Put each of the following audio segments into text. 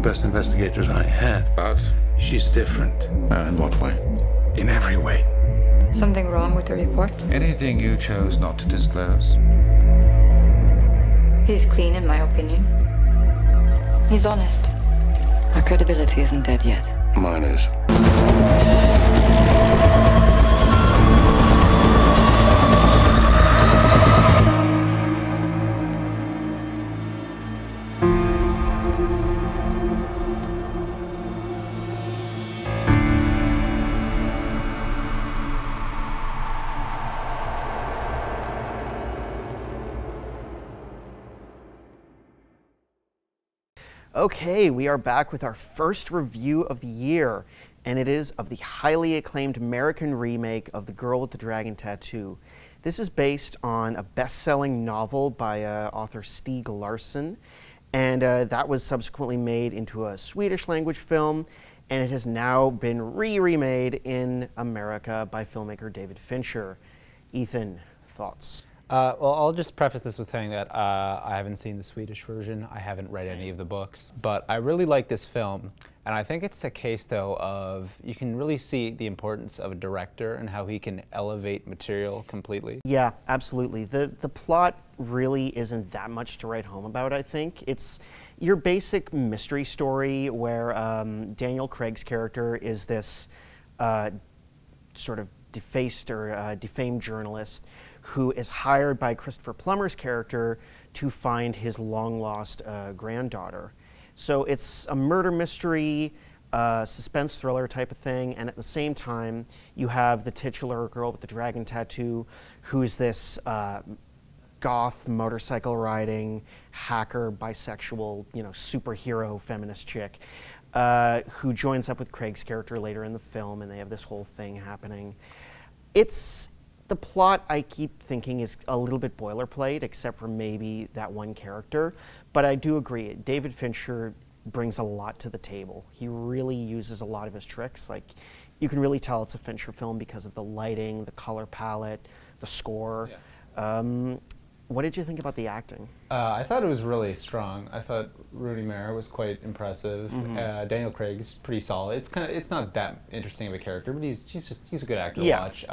best investigators I had. But? She's different. In what way? In every way. Something wrong with the report? Anything you chose not to disclose? He's clean, in my opinion. He's honest. Our credibility isn't dead yet. Mine is. Okay, we are back with our first review of the year, and it is of the highly acclaimed American remake of The Girl with the Dragon Tattoo. This is based on a best-selling novel by author Stieg Larsson, and that was subsequently made into a Swedish-language film, and it has now been remade in America by filmmaker David Fincher. Ethan, thoughts? Well, I'll just preface this with saying that I haven't seen the Swedish version. I haven't read any of the books. But I really like this film. And I think it's a case, though, of you can really see the importance of a director and how he can elevate material completely. Yeah, absolutely. The plot really isn't that much to write home about, I think. It's your basic mystery story where Daniel Craig's character is this sort of defaced or defamed journalist who is hired by Christopher Plummer's character to find his long-lost granddaughter. So it's a murder mystery, suspense thriller type of thing, and at the same time, you have the titular girl with the dragon tattoo, who's this goth, motorcycle-riding, hacker, bisexual, superhero feminist chick, who joins up with Craig's character later in the film, and they have this whole thing happening. The plot, I keep thinking, is a little bit boilerplate, except for maybe that one character. But I do agree, David Fincher brings a lot to the table. He really uses a lot of his tricks. Like, you can really tell it's a Fincher film because of the lighting, the color palette, the score. Yeah. What did you think about the acting? I thought it was really strong. I thought Rooney Mara was quite impressive. Mm-hmm. Daniel Craig's pretty solid. It's not that interesting of a character, but he's a good actor to watch.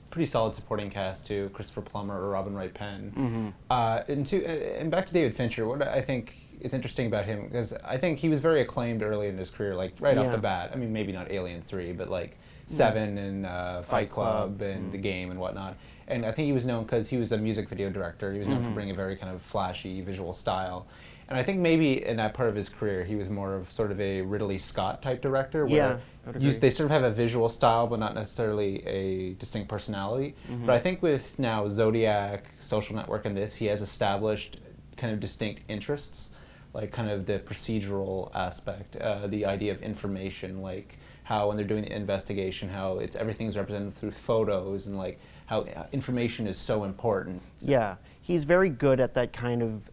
Pretty solid supporting cast too. Christopher Plummer or Robin Wright Penn. Mm-hmm. And back to David Fincher. What I think is interesting about him, because I think he was very acclaimed early in his career, like right off the bat. I mean, maybe not Alien 3, but like Seven and Fight Club and The Game and whatnot. And I think he was known because he was a music video director. He was known for bringing a very kind of flashy visual style. And I think maybe in that part of his career, he was more of sort of a Ridley Scott type director, where they sort of have a visual style, but not necessarily a distinct personality. Mm-hmm. But I think with now Zodiac, Social Network, and this, he has established kind of distinct interests, like kind of the procedural aspect, the idea of information, like how when they're doing the investigation, how everything's represented through photos, and like how information is so important. Yeah. He's very good at that kind of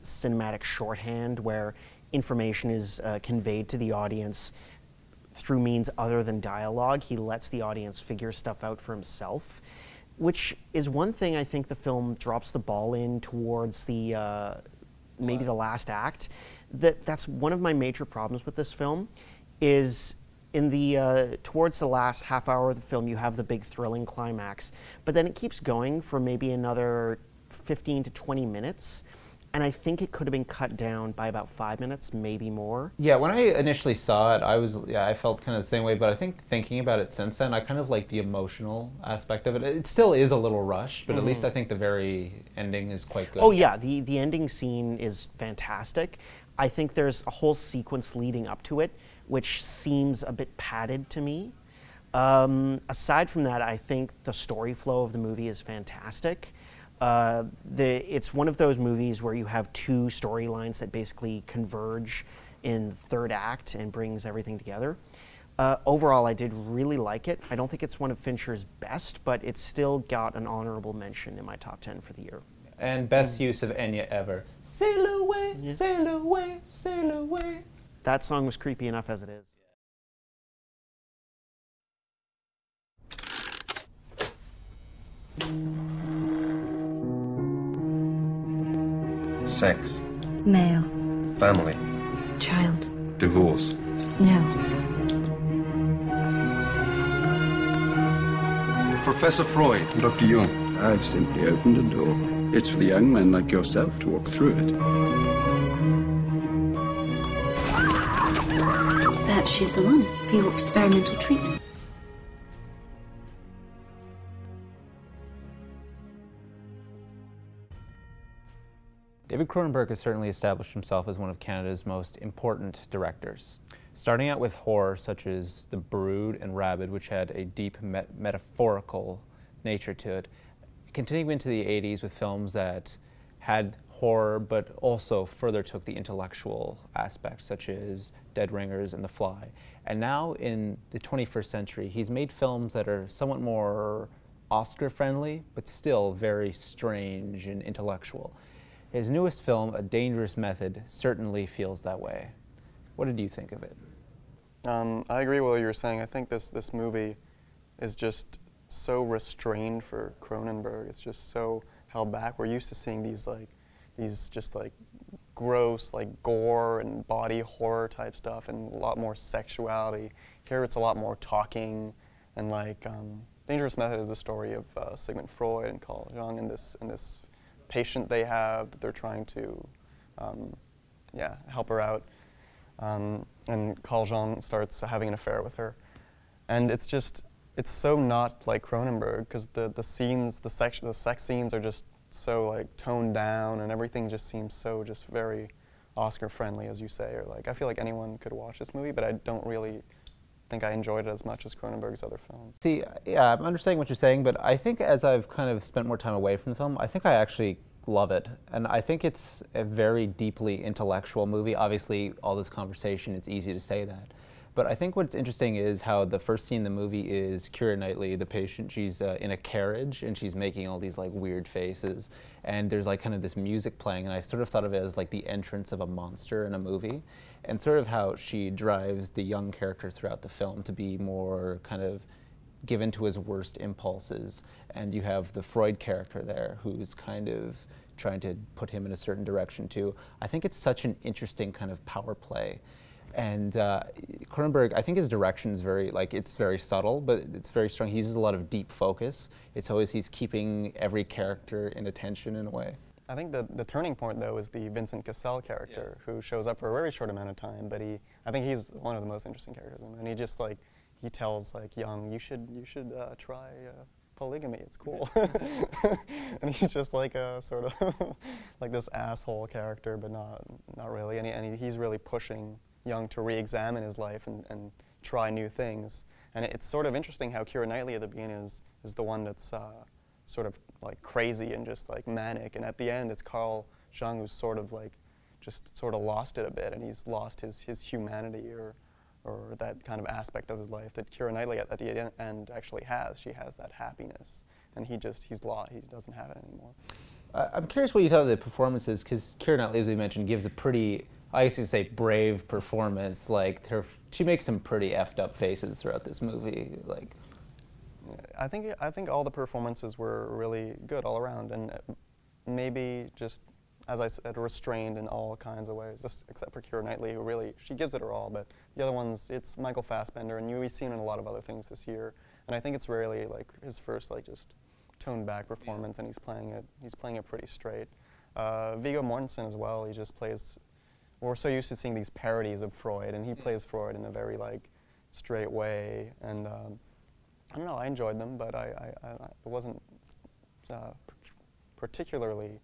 cinematic shorthand where information is conveyed to the audience through means other than dialogue. He lets the audience figure stuff out for himself, which is one thing I think the film drops the ball in towards the maybe the last act. That's one of my major problems with this film is in the towards the last half hour of the film, you have the big thrilling climax, but then it keeps going for maybe another 15 to 20 minutes, and I think it could have been cut down by about 5 minutes, maybe more. Yeah, when I initially saw it, I felt kind of the same way, but I think thinking about it since then, I kind of like the emotional aspect of it. It still is a little rushed, but at least I think the very ending is quite good. Oh yeah, the ending scene is fantastic. I think there's a whole sequence leading up to it, which seems a bit padded to me. Aside from that, I think the story flow of the movie is fantastic. It's one of those movies where you have two storylines that basically converge in the third act and brings everything together. Overall, I did really like it. I don't think it's one of Fincher's best, but it's still got an honorable mention in my top 10 for the year. And best use of Enya ever. Sail away, sail away, sail away. That song was creepy enough as it is. Sex. Male. Family. Child. Divorce. No. Professor Freud. Dr. Jung, I've simply opened a door. It's for the young men like yourself to walk through it. Perhaps she's the one for your experimental treatment. David Cronenberg has certainly established himself as one of Canada's most important directors. Starting out with horror such as The Brood and Rabid, which had a deep metaphorical nature to it, continuing into the 80s with films that had horror but also further took the intellectual aspects such as Dead Ringers and The Fly. And now in the 21st century, he's made films that are somewhat more Oscar-friendly but still very strange and intellectual. His newest film, A Dangerous Method, certainly feels that way. What did you think of it? I agree with what you were saying. I think this movie is just so restrained for Cronenberg. It's just so held back. We're used to seeing these just gross gore and body horror type stuff, and a lot more sexuality. Here it's a lot more talking, and Dangerous Method is the story of Sigmund Freud and Carl Jung and this patient they have that they're trying to help her out. And Carl Jung starts having an affair with her. And it's so not like Cronenberg, because the sex scenes are just so toned down, and everything just seems so just very Oscar friendly, as you say, or I feel like anyone could watch this movie, but I don't really think I enjoyed it as much as Cronenberg's other films. See, yeah, I'm understanding what you're saying, but I think as I've kind of spent more time away from the film, I think I actually love it. And I think it's a very deeply intellectual movie. Obviously, all this conversation, it's easy to say that. But I think what's interesting is how the first scene in the movie is Keira Knightley, the patient. She's in a carriage, and she's making all these weird faces. And there's kind of this music playing, and I sort of thought of it as the entrance of a monster in a movie. And sort of how she drives the young character throughout the film to be more kind of given to his worst impulses. And you have the Freud character there who's kind of trying to put him in a certain direction too. I think it's such an interesting kind of power play. And Cronenberg, I think his direction is very, it's very subtle, but it's very strong. He uses a lot of deep focus. It's always, he's keeping every character in attention in a way. I think the turning point, though, is the Vincent Cassel character, who shows up for a very short amount of time, but I think he's one of the most interesting characters. And he just, he tells, Young, you should try polygamy, it's cool. And he's just a sort of, this asshole character, but not really. And he's really pushing Young to re-examine his life and try new things. And it's sort of interesting how Keira Knightley at the beginning is the one that's sort of crazy and just manic, and at the end it's Carl Jung who's sort of just sort of lost it a bit, and he's lost his humanity or that kind of aspect of his life that Keira Knightley at the end actually has. She has that happiness, and he's lost. He doesn't have it anymore. I'm curious what you thought of the performances, because Keira Knightley, as we mentioned, gives a pretty, I used to say, brave performance. She makes some pretty effed up faces throughout this movie. I think all the performances were really good all around, and maybe just, as I said, restrained in all kinds of ways, just except for Keira Knightley, who really, she gives it her all, but the other ones, it's Michael Fassbender, and we've seen in a lot of other things this year, and I think it's really his first just toned back performance, and he's playing it pretty straight. Viggo Mortensen as well, he just plays, we're so used to seeing these parodies of Freud, and he plays Freud in a very straight way, and I don't know, I enjoyed them, but I wasn't particularly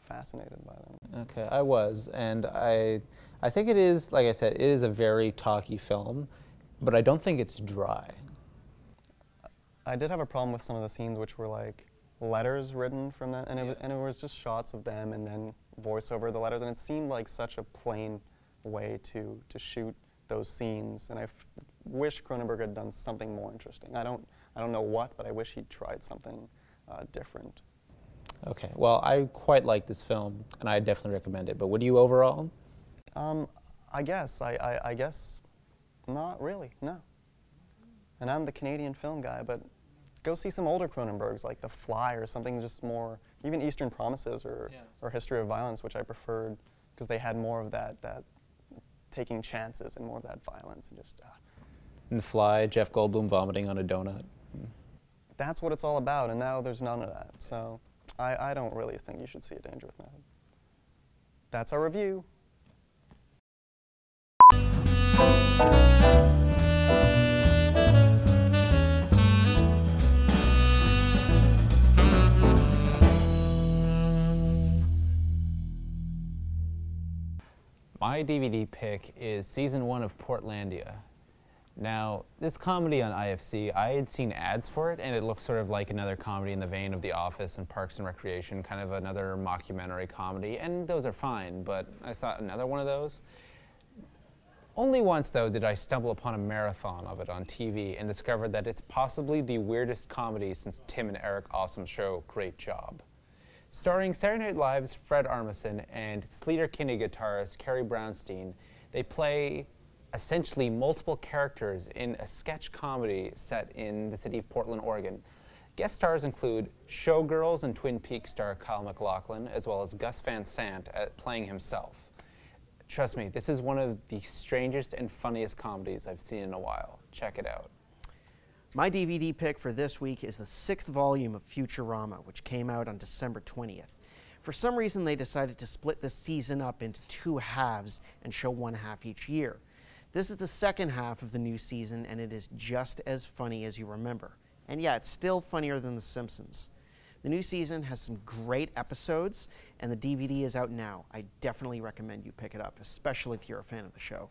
fascinated by them. Okay, I was, and I think it is, like I said, it is a very talky film, but I don't think it's dry. I did have a problem with some of the scenes which were letters written from them, and it was just shots of them and then voice over the letters, and it seemed like such a plain way to shoot those scenes, and I wish Cronenberg had done something more interesting. I don't know what, but I wish he'd tried something different. Okay, well, I quite like this film, and I definitely recommend it. But would you overall? I guess not really. No. And I'm the Canadian film guy, but go see some older Cronenbergs like The Fly or something just more, even Eastern Promises or History of Violence, which I preferred because they had more of that taking chances and more of that violence and just. And The Fly, Jeff Goldblum vomiting on a donut. That's what it's all about, and now there's none of that. So I don't really think you should see A Dangerous Method. That's our review. My DVD pick is season 1 of Portlandia. Now, this comedy on IFC, I had seen ads for it, and it looks sort of like another comedy in the vein of The Office and Parks and Recreation, kind of another mockumentary comedy, and those are fine, but I saw another one of those. Only once, though, did I stumble upon a marathon of it on TV and discovered that it's possibly the weirdest comedy since Tim and Eric Awesome's show, Great Job. Starring Saturday Night Live's Fred Armisen and Sleater-Kinney guitarist Carrie Brownstein, they play essentially multiple characters in a sketch comedy set in the city of Portland, Oregon. Guest stars include Showgirls and Twin Peaks star Kyle MacLachlan, as well as Gus Van Sant playing himself. Trust me, this is one of the strangest and funniest comedies I've seen in a while. Check it out. My DVD pick for this week is the 6th volume of Futurama, which came out on December 20th. For some reason, they decided to split this season up into 2 halves and show 1 half each year. This is the second half of the new season, and it is just as funny as you remember. And yeah, it's still funnier than The Simpsons. The new season has some great episodes, and the DVD is out now. I definitely recommend you pick it up, especially if you're a fan of the show.